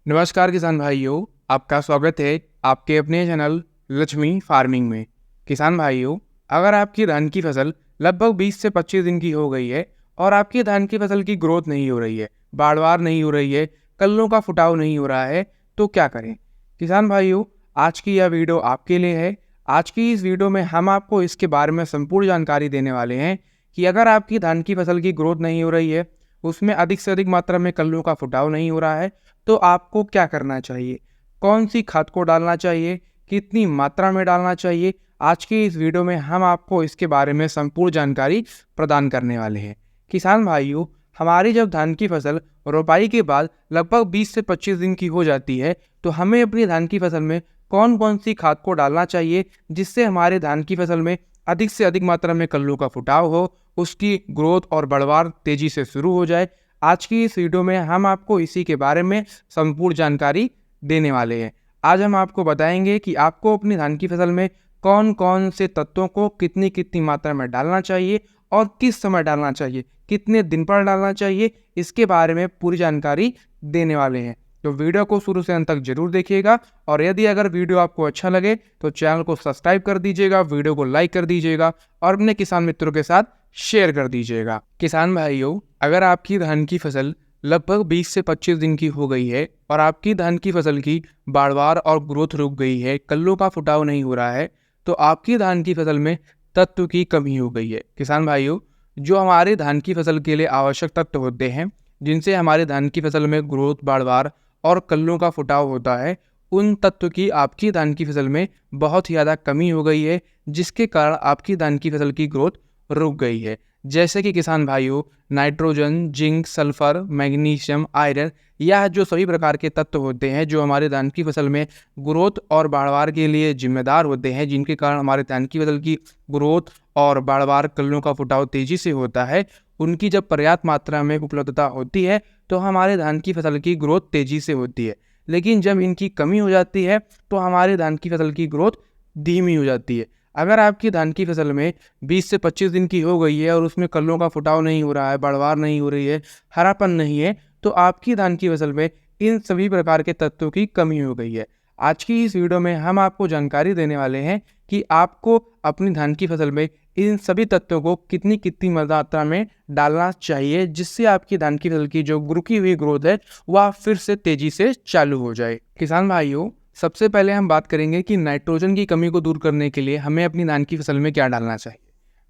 नमस्कार किसान भाइयों, आपका स्वागत है आपके अपने चैनल लक्ष्मी फार्मिंग में। किसान भाइयों, अगर आपकी धान की फसल लगभग 20 से 25 दिन की हो गई है और आपकी धान की फसल की ग्रोथ नहीं हो रही है, बाढ़वार नहीं हो रही है, कल्लों का फुटाव नहीं हो रहा है, तो क्या करें? किसान भाइयों, आज की यह वीडियो आपके लिए है। आज की इस वीडियो में हम आपको इसके बारे में संपूर्ण जानकारी देने वाले हैं कि अगर आपकी धान की फसल की ग्रोथ नहीं हो रही है, उसमें अधिक से अधिक मात्रा में कल्लों का फुटाव नहीं हो रहा है, तो आपको क्या करना चाहिए, कौन सी खाद को डालना चाहिए, कितनी मात्रा में डालना चाहिए। आज की इस वीडियो में हम आपको इसके बारे में संपूर्ण जानकारी प्रदान करने वाले हैं। किसान भाइयों, हमारी जब धान की फसल रोपाई के बाद लगभग 20 से 25 दिन की हो जाती है, तो हमें अपनी धान की फसल में कौन कौन सी खाद को डालना चाहिए जिससे हमारे धान की फसल में अधिक से अधिक मात्रा में कल्लों का फुटाव हो, उसकी ग्रोथ और बढ़वार तेजी से शुरू हो जाए। आज की इस वीडियो में हम आपको इसी के बारे में संपूर्ण जानकारी देने वाले हैं। आज हम आपको बताएंगे कि आपको अपनी धान की फसल में कौन कौन से तत्वों को कितनी कितनी मात्रा में डालना चाहिए और किस समय डालना चाहिए, कितने दिन पर डालना चाहिए, इसके बारे में पूरी जानकारी देने वाले हैं। तो वीडियो को शुरू से अंत तक जरूर देखिएगा और यदि अगर वीडियो आपको अच्छा लगे तो चैनल को सब्सक्राइब कर दीजिएगा, वीडियो को लाइक कर दीजिएगा और अपने किसान मित्रों के साथ शेयर कर दीजिएगा। किसान भाइयों, अगर आपकी धान की फसल लगभग 20 से 25 दिन की हो गई है और आपकी धान की फसल की बाढ़वार और ग्रोथ रुक गई है, कल्लों का फुटाव नहीं हो रहा है, तो आपकी धान की फसल में तत्व की कमी हो गई है। किसान भाइयों, जो हमारे धान की फसल के लिए आवश्यक तत्व होते हैं, जिनसे हमारे धान की फसल में ग्रोथ, बाढ़वार और कल्लों का फुटाव होता है, उन तत्व की आपकी धान की फसल में बहुत ही ज़्यादा कमी हो गई है, जिसके कारण आपकी धान की फसल की ग्रोथ रुक गई है। जैसे कि किसान भाइयों, nitrogen, zinc, sulphur, magnesium, iron, यह जो सभी प्रकार के तत्व होते हैं जो हमारे धान की फसल में ग्रोथ और बाढ़वार के लिए जिम्मेदार होते हैं, जिनके कारण हमारे धान की फसल की ग्रोथ और बाढ़वार, कल्लों का फुटाव तेजी से होता है, उनकी जब पर्याप्त मात्रा में उपलब्धता होती है तो हमारे धान की फसल की ग्रोथ तेजी से होती है। लेकिन जब इनकी कमी हो जाती है तो हमारे धान की फसल की ग्रोथ धीमी हो जाती है। अगर आपकी धान की फसल में 20 से 25 दिन की हो गई है और उसमें कल्लों का फुटाव नहीं हो रहा है, बढ़वार नहीं हो रही है, हरापन नहीं है, तो आपकी धान की फसल में इन सभी प्रकार के तत्वों की कमी हो गई है। आज की इस वीडियो में हम आपको जानकारी देने वाले हैं कि आपको अपनी धान की फसल में इन सभी तत्वों को कितनी कितनी मात्रा में डालना चाहिए, जिससे आपकी धान की फसल की जो रुकी हुई ग्रोथ है वह फिर से तेजी से चालू हो जाए। किसान भाइयों, सबसे पहले हम बात करेंगे कि नाइट्रोजन की कमी को दूर करने के लिए हमें अपनी धान की फसल में क्या डालना चाहिए।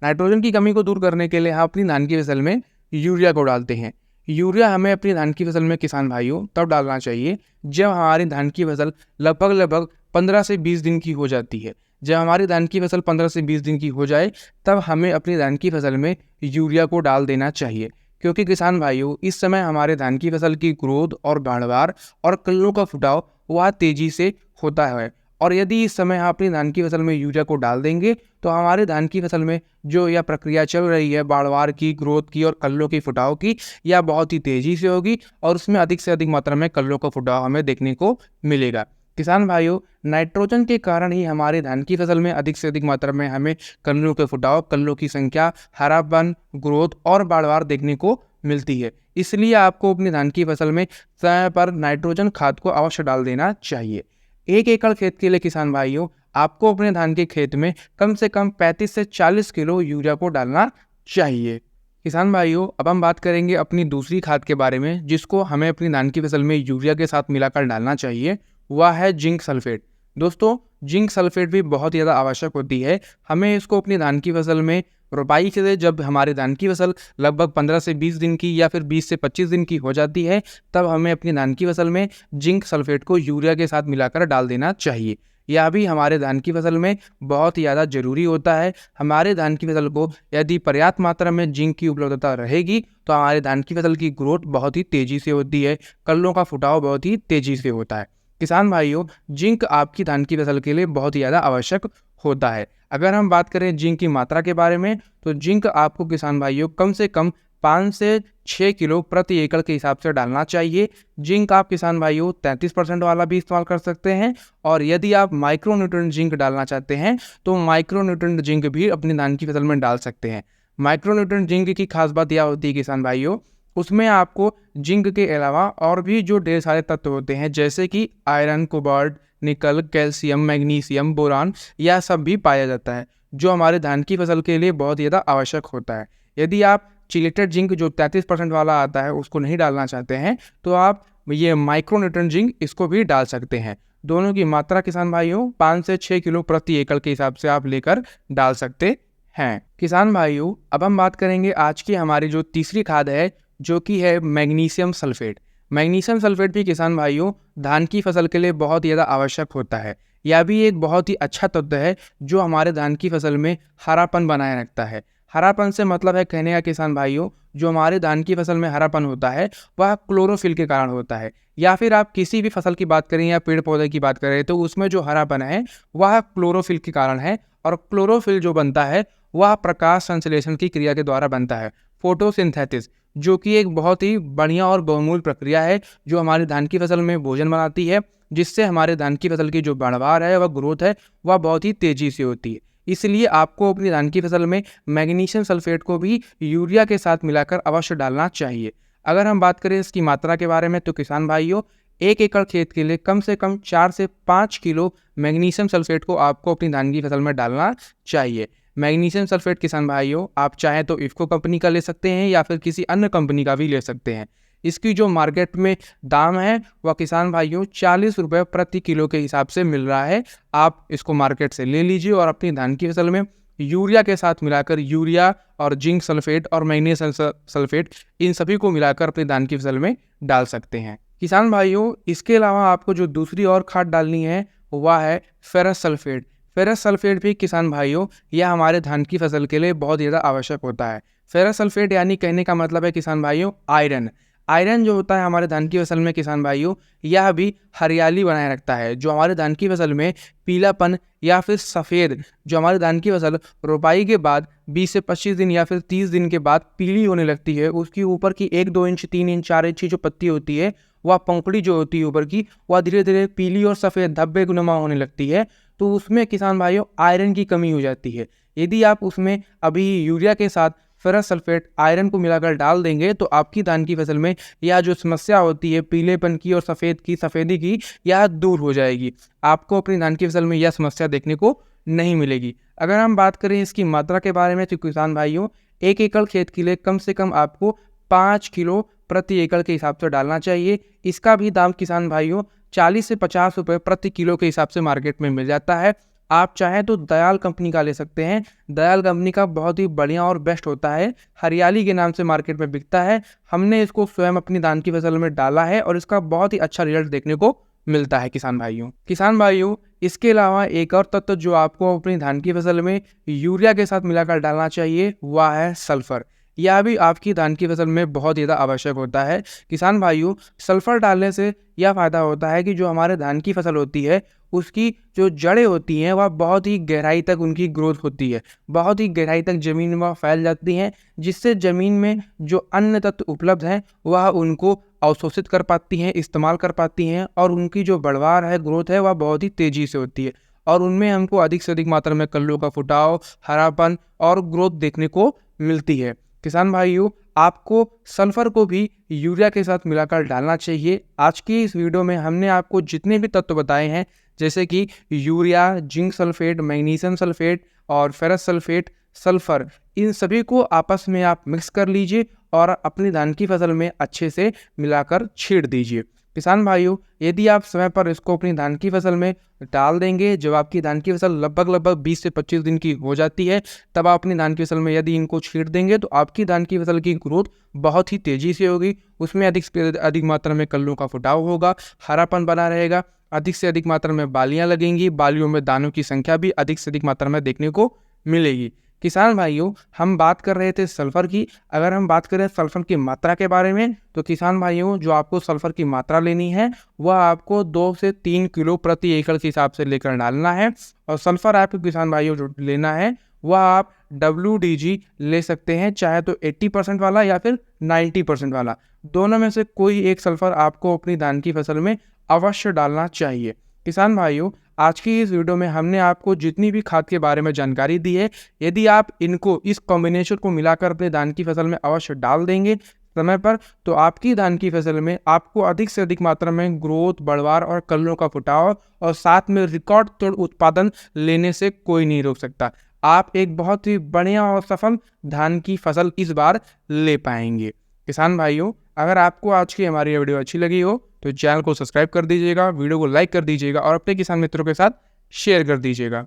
नाइट्रोजन की कमी को दूर करने के लिए हम अपनी धान की फसल में यूरिया को डालते हैं। यूरिया हमें अपनी धान की फसल में किसान भाइयों तब डालना चाहिए जब हमारी धान की फसल लगभग 15 से 20 दिन की हो जाती है। जब हमारी धान की फसल 15 से 20 दिन की हो जाए तब हमें अपनी धान की फसल में यूरिया को डाल देना चाहिए, क्योंकि किसान भाइयों इस समय हमारे धान की फसल की ग्रोथ और बाढ़वार और कल्लों का फुटाव वह तेजी से होता है। और यदि इस समय हम अपनी धान की फसल में यूरिया को डाल देंगे तो हमारे धान की फसल में जो यह प्रक्रिया चल रही है बाढ़वार की, ग्रोथ की और कल्लों की फुटाव की, यह बहुत ही तेजी से होगी और उसमें अधिक से अधिक मात्रा में कल्लों का फुटाव हमें देखने को मिलेगा। किसान भाइयों, नाइट्रोजन के कारण ही हमारे धान की फसल में अधिक से अधिक मात्रा में हमें कल्लों के फुटाव, कल्लों की संख्या, हरापन, ग्रोथ और बाढ़वार देखने को मिलती है। इसलिए आपको अपनी धान की फसल में समय पर नाइट्रोजन खाद को अवश्य डाल देना चाहिए। 1 एकड़ खेत के लिए किसान भाइयों आपको अपने धान के खेत में कम से कम 35 से 40 किलो यूरिया को डालना चाहिए। किसान भाइयों, अब हम बात करेंगे अपनी दूसरी खाद के बारे में जिसको हमें अपनी धान की फसल में यूरिया के साथ मिलाकर डालना चाहिए, वह है जिंक सल्फेट। दोस्तों, जिंक सल्फेट भी बहुत ज़्यादा आवश्यक होती है। हमें इसको अपनी धान की फसल में रोपाई से जब हमारे धान की फसल लगभग 15 से 20 दिन की या फिर 20 से 25 दिन की हो जाती है, तब हमें अपनी धान की फसल में जिंक सल्फेट को यूरिया के साथ मिलाकर डाल देना चाहिए। यह भी हमारे धान की फसल में बहुत ही ज़्यादा जरूरी होता है। हमारे धान की फसल को यदि पर्याप्त मात्रा में जिंक की उपलब्धता रहेगी तो हमारे धान की फसल की ग्रोथ बहुत ही तेज़ी से होती है, कल्लों का फुटाव बहुत ही तेज़ी से होता है। किसान भाइयों, जिंक आपकी धान की फसल के लिए बहुत ही ज़्यादा आवश्यक होता है। अगर हम बात करें जिंक की मात्रा के बारे में, तो जिंक आपको किसान भाइयों कम से कम 5 से 6 किलो प्रति एकड़ के हिसाब से डालना चाहिए। जिंक आप किसान भाइयों 33% वाला भी इस्तेमाल कर सकते हैं और यदि आप माइक्रोन्यूट्रिएंट जिंक डालना चाहते हैं तो माइक्रोन्यूट्रिएंट जिंक भी अपनी धान की फसल में डाल सकते हैं। माइक्रोन्यूट्रिएंट जिंक की खास बात यह होती है किसान भाइयों, उसमें आपको जिंक के अलावा और भी जो ढेर सारे तत्व होते हैं जैसे कि आयरन, कोबाल्ट, निकल, कैल्शियम, मैग्नीशियम, बोरान, यह सब भी पाया जाता है जो हमारे धान की फसल के लिए बहुत ज़्यादा आवश्यक होता है। यदि आप चिलेटेड जिंक जो 33% वाला आता है उसको नहीं डालना चाहते हैं तो आप ये माइक्रोन्यूट्रिएंट जिंक इसको भी डाल सकते हैं। दोनों की मात्रा किसान भाइयों 5 से 6 किलो प्रति एकड़ के हिसाब से आप लेकर डाल सकते हैं। किसान भाइयों अब हम बात करेंगे आज की हमारी जो तीसरी खाद है जो कि है मैग्नीशियम सल्फेट। मैग्नीशियम सल्फेट भी किसान भाइयों धान की फसल के लिए बहुत ज़्यादा आवश्यक होता है। यह भी एक बहुत ही अच्छा तत्व है जो हमारे धान की फसल में हरापन बनाए रखता है। हरापन से मतलब है कहने का किसान भाइयों जो हमारे धान की फसल में हरापन होता है वह क्लोरोफिल के कारण होता है, या फिर आप किसी भी फसल की बात करें या पेड़ पौधे की बात करें तो उसमें जो हरापन है वह क्लोरोफिल के कारण है। और क्लोरोफिल जो बनता है वह प्रकाश संश्लेषण की क्रिया के द्वारा बनता है, फोटोसिंथेसिस, जो कि एक बहुत ही बढ़िया और बहुमूल्य प्रक्रिया है जो हमारी धान की फसल में भोजन बनाती है, जिससे हमारे धान की फसल की जो पैदावार है वह ग्रोथ है वह बहुत ही तेजी से होती है। इसलिए आपको अपनी धान की फसल में मैग्नीशियम सल्फेट को भी यूरिया के साथ मिलाकर अवश्य डालना चाहिए। अगर हम बात करें इसकी मात्रा के बारे में तो किसान भाइयों 1 एकड़ खेत के लिए कम से कम 4 से 5 किलो मैग्नीशियम सल्फेट को आपको अपनी धान की फसल में डालना चाहिए। मैग्नीशियम सल्फेट किसान भाइयों आप चाहें तो इफ्को कंपनी का ले सकते हैं या फिर किसी अन्य कंपनी का भी ले सकते हैं। इसकी जो मार्केट में दाम है वह किसान भाइयों 40 रुपये प्रति किलो के हिसाब से मिल रहा है। आप इसको मार्केट से ले लीजिए और अपनी धान की फसल में यूरिया के साथ मिलाकर यूरिया और जिंक सल्फेट और मैग्नीशियम सल्फेट इन सभी को मिलाकर अपनी धान की फसल में डाल सकते हैं। किसान भाइयों इसके अलावा आपको जो दूसरी और खाद डालनी है वह है फेरस सल्फेट। फेरस सल्फेट भी किसान भाइयों यह हमारे धान की फसल के लिए बहुत ज़्यादा आवश्यक होता है। फेरस सल्फेट यानी कहने का मतलब है किसान भाइयों आयरन। आयरन जो होता है हमारे धान की फसल में किसान भाइयों यह भी हरियाली बनाए रखता है। जो हमारे धान की फसल में पीलापन या फिर सफ़ेद, जो हमारे धान की फसल रोपाई के बाद 20 से 25 दिन या फिर 30 दिन के बाद पीली होने लगती है, उसकी ऊपर की 1-2 इंच 3 इंच 4 इंच की जो पत्ती होती है वह पंखुड़ी जो होती है ऊपर की वह धीरे धीरे पीली और सफ़ेद धब्बे नुमा होने लगती है, तो उसमें किसान भाइयों आयरन की कमी हो जाती है। यदि आप उसमें अभी यूरिया के साथ फेरस सल्फेट आयरन को मिलाकर डाल देंगे तो आपकी धान की फसल में यह जो समस्या होती है पीलेपन की और सफ़ेदी की यह दूर हो जाएगी। आपको अपनी धान की फसल में यह समस्या देखने को नहीं मिलेगी। अगर हम बात करें इसकी मात्रा के बारे में तो किसान भाइयों 1 एकड़ खेत के लिए कम से कम आपको 5 किलो प्रति एकड़ के हिसाब से डालना चाहिए। इसका भी दाम किसान भाइयों 40 से 50 रुपये प्रति किलो के हिसाब से मार्केट में मिल जाता है। आप चाहें तो दयाल कंपनी का ले सकते हैं। दयाल कंपनी का बहुत ही बढ़िया और बेस्ट होता है, हरियाली के नाम से मार्केट में बिकता है। हमने इसको स्वयं अपनी धान की फसल में डाला है और इसका बहुत ही अच्छा रिजल्ट देखने को मिलता है किसान भाइयों। इसके अलावा एक और तत्व जो आपको अपनी धान की फसल में यूरिया के साथ मिलाकर डालना चाहिए वह है सल्फर। यह भी आपकी धान की फसल में बहुत ज़्यादा आवश्यक होता है। किसान भाइयों सल्फर डालने से यह फ़ायदा होता है कि जो हमारे धान की फसल होती है उसकी जो जड़ें होती हैं वह बहुत ही गहराई तक उनकी ग्रोथ होती है, बहुत ही गहराई तक ज़मीन में फैल जाती हैं, जिससे ज़मीन में जो अन्य तत्व उपलब्ध हैं वह उनको अवशोषित कर पाती हैं, इस्तेमाल कर पाती हैं और उनकी जो बढ़वार है ग्रोथ है वह बहुत ही तेज़ी से होती है और उनमें हमको अधिक से अधिक मात्रा में कल्लों का फुटाव, हरापन और ग्रोथ देखने को मिलती है। किसान भाइयों आपको सल्फर को भी यूरिया के साथ मिलाकर डालना चाहिए। आज की इस वीडियो में हमने आपको जितने भी तत्व बताए हैं जैसे कि urea, zinc sulphate, magnesium sulphate और फेरस सल्फेट, सल्फर, इन सभी को आपस में आप मिक्स कर लीजिए और अपनी धान की फसल में अच्छे से मिलाकर छीड़ दीजिए। किसान भाइयों यदि आप समय पर इसको अपनी धान की फसल में डाल देंगे, जब आपकी धान की फसल लगभग 20 से 25 दिन की हो जाती है तब आप अपनी धान की फसल में यदि इनको छीड़ देंगे तो आपकी धान की फसल की ग्रोथ बहुत ही तेज़ी से होगी। उसमें अधिक से अधिक मात्रा में कल्लों का फुटाव होगा, हरापन बना रहेगा, अधिक से अधिक मात्रा में बालियाँ लगेंगी, बालियों में दानों की संख्या भी अधिक से अधिक मात्रा में देखने को मिलेगी। किसान भाइयों हम बात कर रहे थे सल्फर की। अगर हम बात करें सल्फर की मात्रा के बारे में तो किसान भाइयों जो आपको सल्फर की मात्रा लेनी है वह आपको 2 से 3 किलो प्रति एकड़ के हिसाब से लेकर डालना है। और सल्फर आपको किसान भाइयों जो लेना है वह आप WDG ले सकते हैं, चाहे तो 80% वाला या फिर 90% वाला, दोनों में से कोई एक सल्फर आपको अपनी धान की फसल में अवश्य डालना चाहिए। किसान भाइयों आज की इस वीडियो में हमने आपको जितनी भी खाद के बारे में जानकारी दी है, यदि आप इनको इस कॉम्बिनेशन को मिलाकर अपने धान की फसल में अवश्य डाल देंगे समय पर, तो आपकी धान की फसल में आपको अधिक से अधिक मात्रा में ग्रोथ, बढ़वार और कलरों का फुटाव और साथ में रिकॉर्ड तोड़ उत्पादन लेने से कोई नहीं रोक सकता। आप एक बहुत ही बढ़िया और सफल धान की फसल इस बार ले पाएंगे। किसान भाइयों, अगर आपको आज की हमारी ये वीडियो अच्छी लगी हो तो चैनल को सब्सक्राइब कर दीजिएगा, वीडियो को लाइक कर दीजिएगा और अपने किसान मित्रों के साथ शेयर कर दीजिएगा।